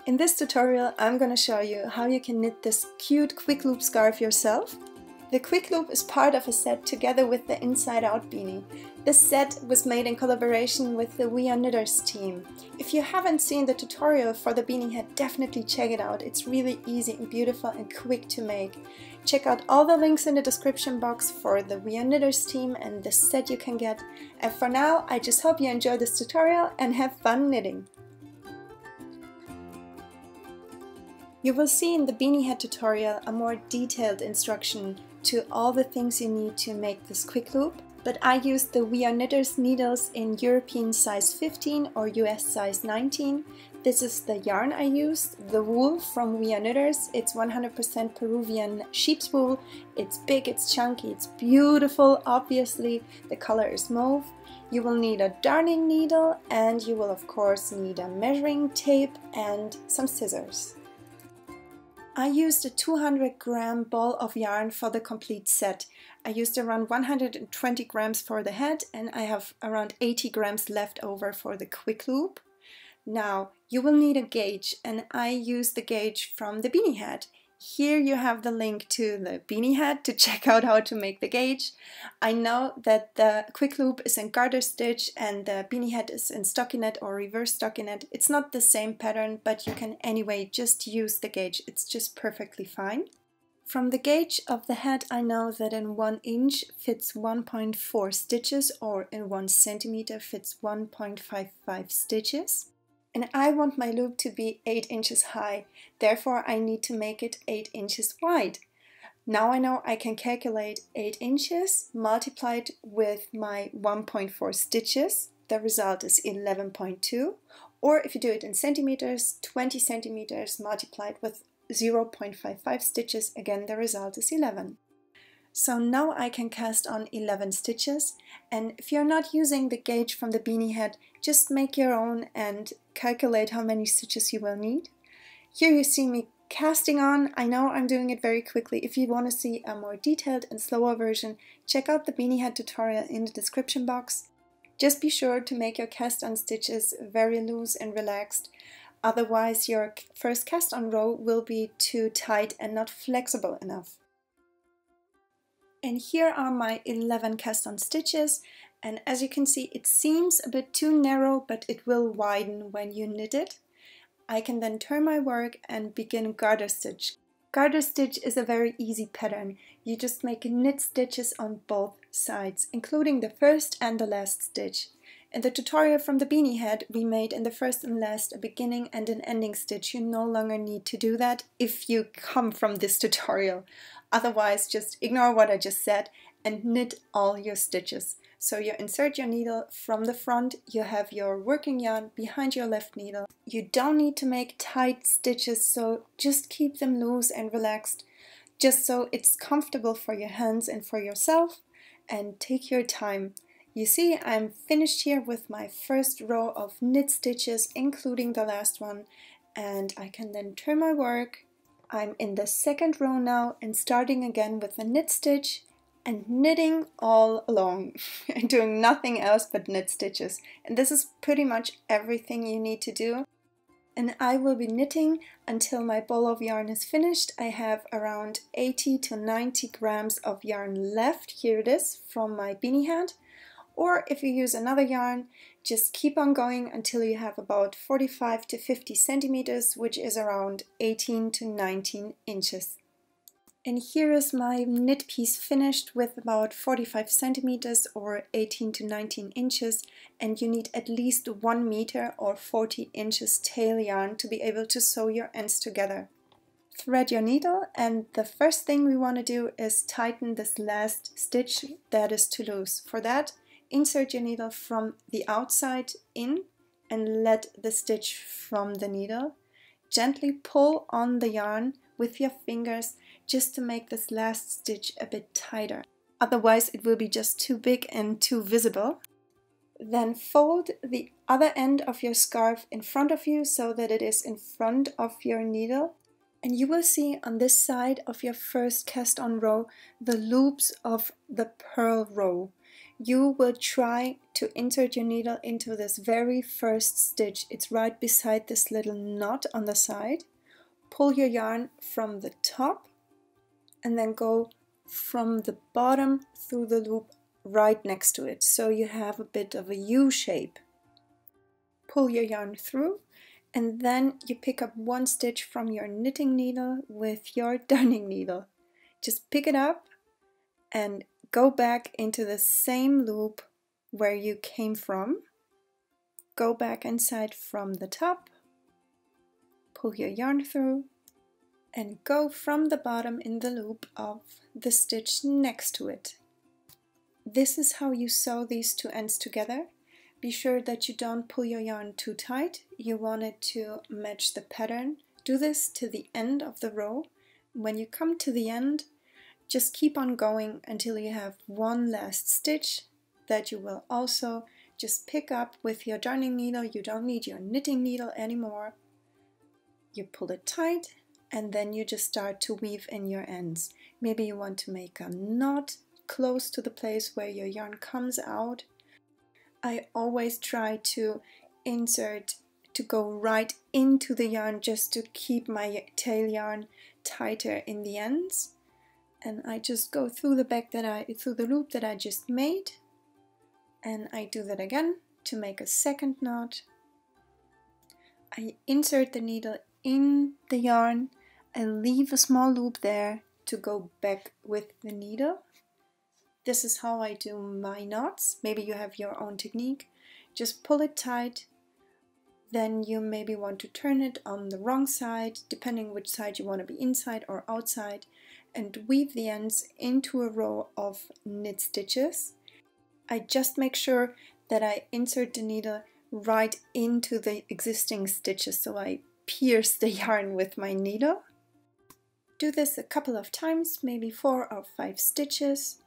In this tutorial I'm going to show you how you can knit this cute quick loop scarf yourself. The quick loop is part of a set together with the Inside-Out Beanie. This set was made in collaboration with the We Are Knitters team. If you haven't seen the tutorial for the beanie hat, definitely check it out. It's really easy and beautiful and quick to make. Check out all the links in the description box for the We Are Knitters team and the set you can get. And for now, I just hope you enjoy this tutorial and have fun knitting. You will see in the beanie hat tutorial a more detailed instruction to all the things you need to make this quick loop, but I used the We Are Knitters needles in European size 15 or US size 19. This is the yarn I used, the wool from We Are Knitters. It's 100% Peruvian sheep's wool. It's big, it's chunky, it's beautiful. Obviously, the color is mauve. You will need a darning needle and you will of course need a measuring tape and some scissors. I used a 200-gram ball of yarn for the complete set. I used around 120 grams for the head and I have around 80 grams left over for the quick loop. Now you will need a gauge and I used the gauge from the beanie hat. Here you have the link to the beanie hat to check out how to make the gauge. I know that the quick loop is in garter stitch and the beanie hat is in stockinette or reverse stockinette. It's not the same pattern, but you can anyway just use the gauge. It's just perfectly fine. From the gauge of the hat I know that in 1 inch fits 1.4 stitches or in 1 centimeter fits 1.55 stitches. And I want my loop to be 8 inches high, therefore I need to make it 8 inches wide. Now I know I can calculate 8 inches multiplied with my 1.4 stitches, the result is 11.2, or if you do it in centimeters, 20 centimeters multiplied with 0.55 stitches, again the result is 11. So now I can cast on 11 stitches, and if you're not using the gauge from the beanie hat, just make your own and calculate how many stitches you will need. Here you see me casting on. I know I'm doing it very quickly. If you want to see a more detailed and slower version, check out the beanie hat tutorial in the description box. Just be sure to make your cast on stitches very loose and relaxed, otherwise your first cast on row will be too tight and not flexible enough. And here are my 11 cast on stitches, and as you can see it seems a bit too narrow, but it will widen when you knit it. I can then turn my work and begin garter stitch. Garter stitch is a very easy pattern. You just make knit stitches on both sides, including the first and the last stitch. In the tutorial from the beanie hat we made in the first and last a beginning and an ending stitch. You no longer need to do that if you come from this tutorial. Otherwise, just ignore what I just said and knit all your stitches. So you insert your needle from the front, you have your working yarn behind your left needle. You don't need to make tight stitches, so just keep them loose and relaxed, just so it's comfortable for your hands and for yourself, and take your time. You see, I'm finished here with my first row of knit stitches, including the last one, and I can then turn my work. I'm in the second row now and starting again with a knit stitch and knitting all along and doing nothing else but knit stitches. And this is pretty much everything you need to do. And I will be knitting until my ball of yarn is finished. I have around 80 to 90 grams of yarn left. Here it is from my beanie hat. Or if you use another yarn, just keep on going until you have about 45 to 50 centimeters, which is around 18 to 19 inches. And here is my knit piece finished with about 45 centimeters or 18 to 19 inches, and you need at least 1 meter or 40 inches tail yarn to be able to sew your ends together. Thread your needle, and the first thing we want to do is tighten this last stitch that is too loose. For that, insert your needle from the outside in and let the stitch from the needle. Gently pull on the yarn with your fingers just to make this last stitch a bit tighter. Otherwise it will be just too big and too visible. Then fold the other end of your scarf in front of you so that it is in front of your needle. And you will see on this side of your first cast on row the loops of the purl row. you will try to insert your needle into this very first stitch. It's right beside this little knot on the side. Pull your yarn from the top and then go from the bottom through the loop right next to it, so you have a bit of a U shape. Pull your yarn through and then you pick up one stitch from your knitting needle with your darning needle. Just pick it up and go back into the same loop where you came from. Go back inside from the top, pull your yarn through and go from the bottom in the loop of the stitch next to it. This is how you sew these two ends together. Be sure that you don't pull your yarn too tight. You want it to match the pattern. Do this to the end of the row. When you come to the end, just keep on going until you have one last stitch that you will also just pick up with your darning needle. You don't need your knitting needle anymore. You pull it tight and then you just start to weave in your ends. Maybe you want to make a knot close to the place where your yarn comes out. I always try to insert to go right into the yarn just to keep my tail yarn tighter in the ends. And I just go through the loop that I just made, and I do that again to make a second knot. I insert the needle in the yarn and leave a small loop there to go back with the needle. This is how I do my knots. Maybe you have your own technique. Just pull it tight. Then you maybe want to turn it on the wrong side, depending which side you want to be, inside or outside, and weave the ends into a row of knit stitches. I just make sure that I insert the needle right into the existing stitches, so I pierce the yarn with my needle. Do this a couple of times, maybe 4 or 5 stitches.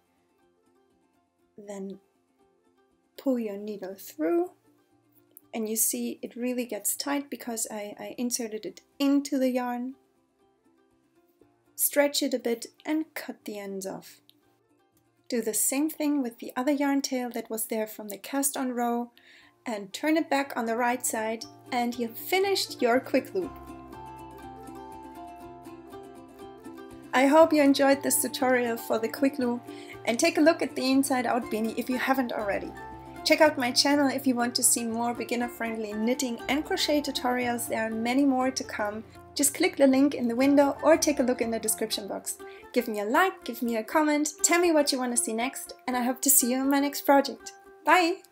Then pull your needle through, and you see it really gets tight because I inserted it into the yarn. Stretch it a bit and cut the ends off. Do the same thing with the other yarn tail that was there from the cast on row, and turn it back on the right side, and you've finished your quick loop. I hope you enjoyed this tutorial for the quick loop, and take a look at the Inside Out Beanie if you haven't already. Check out my channel if you want to see more beginner-friendly knitting and crochet tutorials. There are many more to come. Just click the link in the window or take a look in the description box. Give me a like, give me a comment, tell me what you want to see next, and I hope to see you in my next project. Bye!